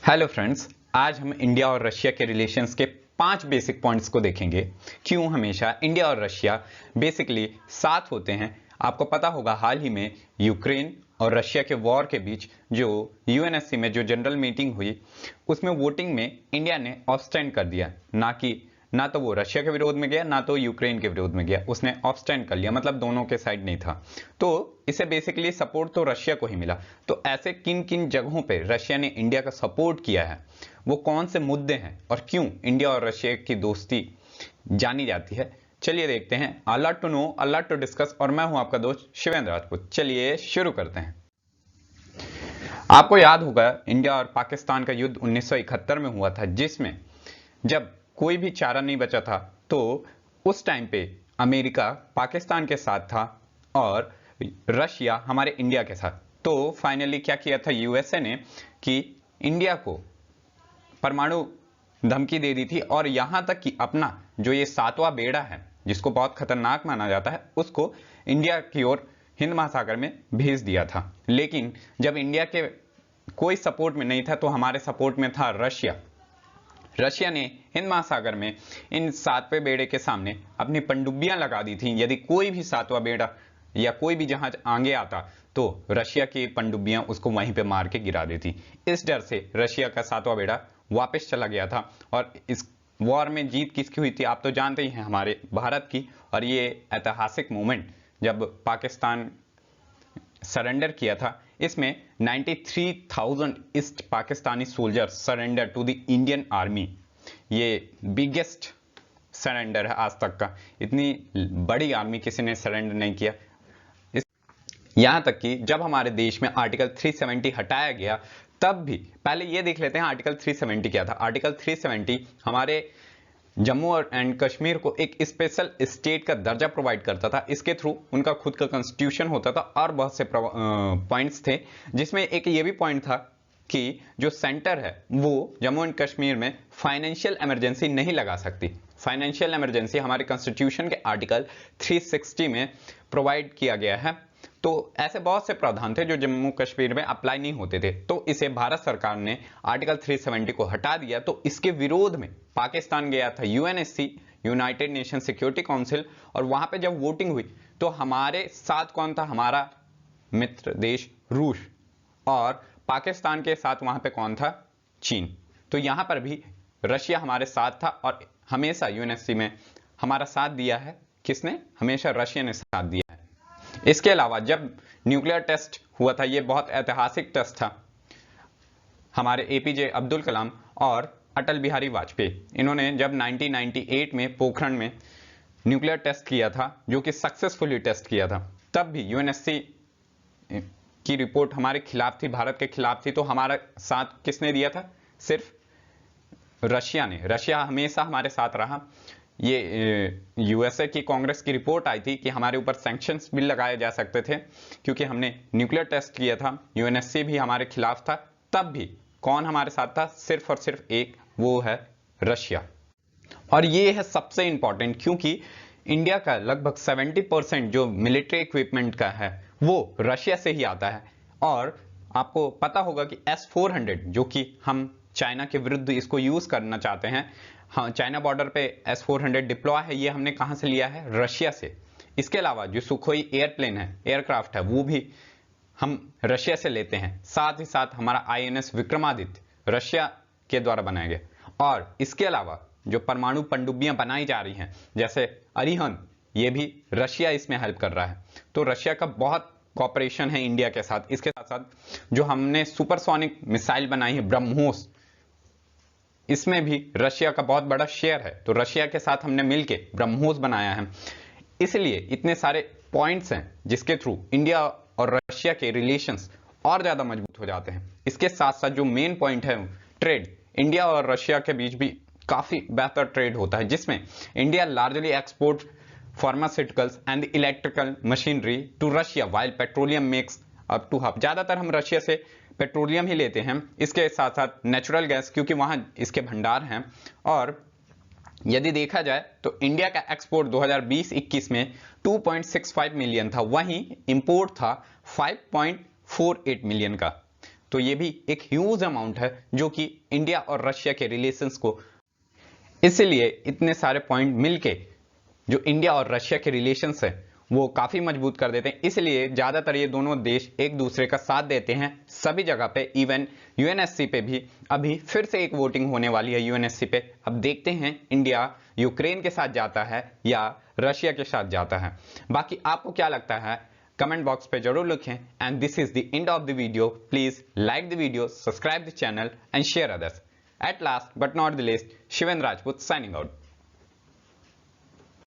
Hello friends, आज हम India और रशिया के रिलेशंस के 5 बेसिक पॉइंट्स को देखेंगे। क्यों हमेशा इंडिया और रशिया बेसिकली साथ होते हैं। आपको पता होगा हाल ही में यूक्रेन और रशिया के वॉर के बीच जो यूएनएससी में जो जनरल मीटिंग हुई उसमें वोटिंग में इंडिया ने ऑब्स्टेंड कर दिया। ना तो वो रशिया के विरोध में गया ना तो यूक्रेन के विरोध में गया, उसने ऑब्स्टेंड कर लिया, मतलब दोनों के साइड नहीं था। तो इसे बेसिकली सपोर्ट तो रशिया को ही मिला। तो ऐसे किन किन जगहों पे रशिया ने इंडिया का सपोर्ट किया है, वो कौन से मुद्दे हैं और क्यों इंडिया और रशिया की दोस्ती जानी जाती है, चलिए देखते हैं। A lot to know, a lot to discuss, और मैं हूं आपका दोस्त शिवेंद्र राजपूत। चलिए शुरू करते हैं। आपको याद होगा इंडिया और पाकिस्तान का युद्ध 1971 में हुआ था, जिसमें जब कोई भी चारा नहीं बचा था तो उस टाइम पे अमेरिका पाकिस्तान के साथ था और रशिया हमारे इंडिया के साथ। तो फाइनली क्या किया था यूएसए ने कि इंडिया को परमाणु धमकी दे दी थी और यहां तक कि अपना जो ये 7वां बेड़ा है जिसको बहुत खतरनाक माना जाता है उसको इंडिया की ओर हिंद महासागर में भेज दिया था। लेकिन जब इंडिया के कोई सपोर्ट में नहीं था तो हमारे सपोर्ट में था रशिया। रशिया ने हिंद महासागर में इन 7वें बेड़े के सामने अपनी पनडुब्बियां लगा दी थी। यदि कोई भी 7वां बेड़ा या कोई भी जहाज आगे आता तो रशिया की पनडुब्बियां उसको वहीं पे मार के गिरा देती। इस डर से रशिया का 7वां बेड़ा वापस चला गया था। और इस वॉर में जीत किसकी हुई थी आप तो जानते ही हैं, हमारे भारत की। और ये ऐतिहासिक मोमेंट जब पाकिस्तान सरेंडर किया था, इसमें 93,000 East Pakistani soldier surrender to the Indian army. ये बिगेस्ट सरेंडर है आज तक का। इतनी बड़ी आर्मी किसी ने सरेंडर नहीं किया। यहां तक कि जब हमारे देश में आर्टिकल 370 हटाया गया तब भी, पहले ये देख लेते हैं आर्टिकल 370 क्या था। आर्टिकल 370 हमारे जम्मू और एंड कश्मीर को एक स्पेशल स्टेट का दर्जा प्रोवाइड करता था। इसके थ्रू उनका खुद का कॉन्स्टिट्यूशन होता था और बहुत से पॉइंट्स थे, जिसमें एक ये भी पॉइंट था कि जो सेंटर है वो जम्मू एंड कश्मीर में फाइनेंशियल इमरजेंसी नहीं लगा सकती। फाइनेंशियल इमरजेंसी हमारे कॉन्स्टिट्यूशन के आर्टिकल 360 में प्रोवाइड किया गया है। तो ऐसे बहुत से प्रावधान थे जो जम्मू कश्मीर में अप्लाई नहीं होते थे, तो इसे भारत सरकार ने आर्टिकल 370 को हटा दिया। तो इसके विरोध में पाकिस्तान गया था UNSC, United nation security council, और वहां पे जब वोटिंग हुई तो हमारे साथ कौन था, हमारा मित्र देश रूस, और पाकिस्तान के साथ वहां पे कौन था, चीन। तो यहां पर भी रशिया हमारे साथ था और हमेशा यूएनएससी में हमारा साथ दिया है। किसने? हमेशा रशिया ने साथ दिया है। इसके अलावा जब न्यूक्लियर टेस्ट हुआ था, यह बहुत ऐतिहासिक टेस्ट था। हमारे एपीजे अब्दुल कलाम और अटल बिहारी वाजपेयी, इन्होंने जब 1998 में पोखरण में न्यूक्लियर टेस्ट किया था, जो कि सक्सेसफुली टेस्ट किया था, तब भी यूएनएससी की रिपोर्ट हमारे खिलाफ थी, भारत के खिलाफ थी। तो हमारा साथ किसने दिया था? सिर्फ रशिया ने। रशिया हमेशा हमारे साथ रहा। ये यूएसए की कांग्रेस की रिपोर्ट आई थी कि हमारे ऊपर सैंक्शंस भी लगाए जा सकते थे क्योंकि हमने न्यूक्लियर टेस्ट किया था। यूएनएससी भी हमारे खिलाफ था, तब भी कौन हमारे साथ था? सिर्फ और सिर्फ एक, वो है रशिया। और ये है सबसे इंपॉर्टेंट, क्योंकि इंडिया का लगभग 70% जो मिलिट्री इक्विपमेंट का है वो रशिया से ही आता है। और आपको पता होगा कि S-400 जो कि हम चाइना के विरुद्ध इसको यूज करना चाहते हैं, हाँ, चाइना बॉर्डर पे S-400 डिप्लॉय है, ये हमने कहां से लिया है? रशिया से। इसके अलावा जो सुखोई एयरप्लेन है, एयरक्राफ्ट है, वो भी हम रशिया से लेते हैं। साथ ही साथ हमारा INS विक्रमादित्य रशिया के द्वारा बनाया गया। और इसके अलावा जो परमाणु पनडुब्बियां बनाई जा रही हैं जैसे अरिहंत, ये भी रशिया इसमें हेल्प कर रहा है। तो रशिया का बहुत कॉपरेशन है इंडिया के साथ। इसके साथ साथ जो हमने सुपरसोनिक मिसाइल बनाई है ब्रह्मोस, इसमें भी रशिया का बहुत बड़ा शेयर है। तो रशिया के साथ हमने मिलके ब्रह्मोस बनाया है। इसलिए इतने सारे पॉइंट्स हैं जिसके थ्रू इंडिया और रशिया के रिलेशंस और ज्यादा मजबूत हो जाते हैं। इसके साथ साथ जो मेन पॉइंट है ट्रेड, इंडिया और रशिया के बीच भी काफी बेहतर ट्रेड होता है, जिसमें India largely export pharmaceuticals and electrical machinery to Russia while petroleum makes up to hub. ज्यादातर हम रशिया से पेट्रोलियम ही लेते हैं, इसके साथ साथ नेचुरल गैस, क्योंकि वहां इसके भंडार हैं। और यदि देखा जाए तो इंडिया का एक्सपोर्ट 2020-21 में 2.65 मिलियन था, वहीं इंपोर्ट था 5.48 मिलियन का। तो ये भी एक ह्यूज अमाउंट है जो कि इंडिया और रशिया के रिलेशंस को, इसलिए इतने सारे पॉइंट मिलके जो इंडिया और रशिया के रिलेशंस है वो काफी मजबूत कर देते हैं। इसलिए ज्यादातर ये दोनों देश एक दूसरे का साथ देते हैं सभी जगह पे। इवन यूएनएससी पे भी अभी फिर से एक वोटिंग होने वाली है यूएनएससी पे। अब देखते हैं इंडिया यूक्रेन के साथ जाता है या रशिया के साथ जाता है। बाकी आपको क्या लगता है कमेंट बॉक्स पे जरूर लिखें। And this is the end of the video. Please like the video, subscribe the channel and share others. At last but not the least, Shiven Rajput signing out.